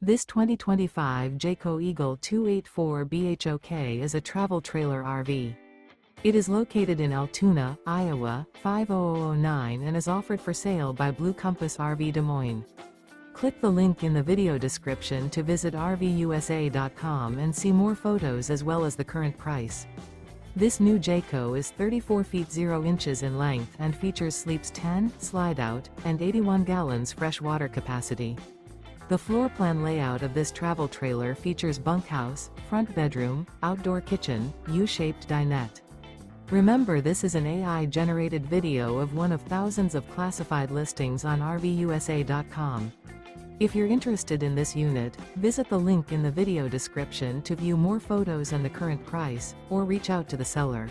This 2025 Jayco Eagle 284 BHOK is a travel trailer RV. It is located in Altoona, Iowa, 50009 and is offered for sale by Blue Compass RV Des Moines. Click the link in the video description to visit RVUSA.com and see more photos as well as the current price. This new Jayco is 34 feet 0 inches in length and features sleeps 10, slide-out, and 81 gallons fresh water capacity. The floor plan layout of this travel trailer features bunkhouse, front bedroom, outdoor kitchen, U-shaped dinette. Remember, this is an AI-generated video of one of thousands of classified listings on RVUSA.com. If you're interested in this unit, visit the link in the video description to view more photos and the current price, or reach out to the seller.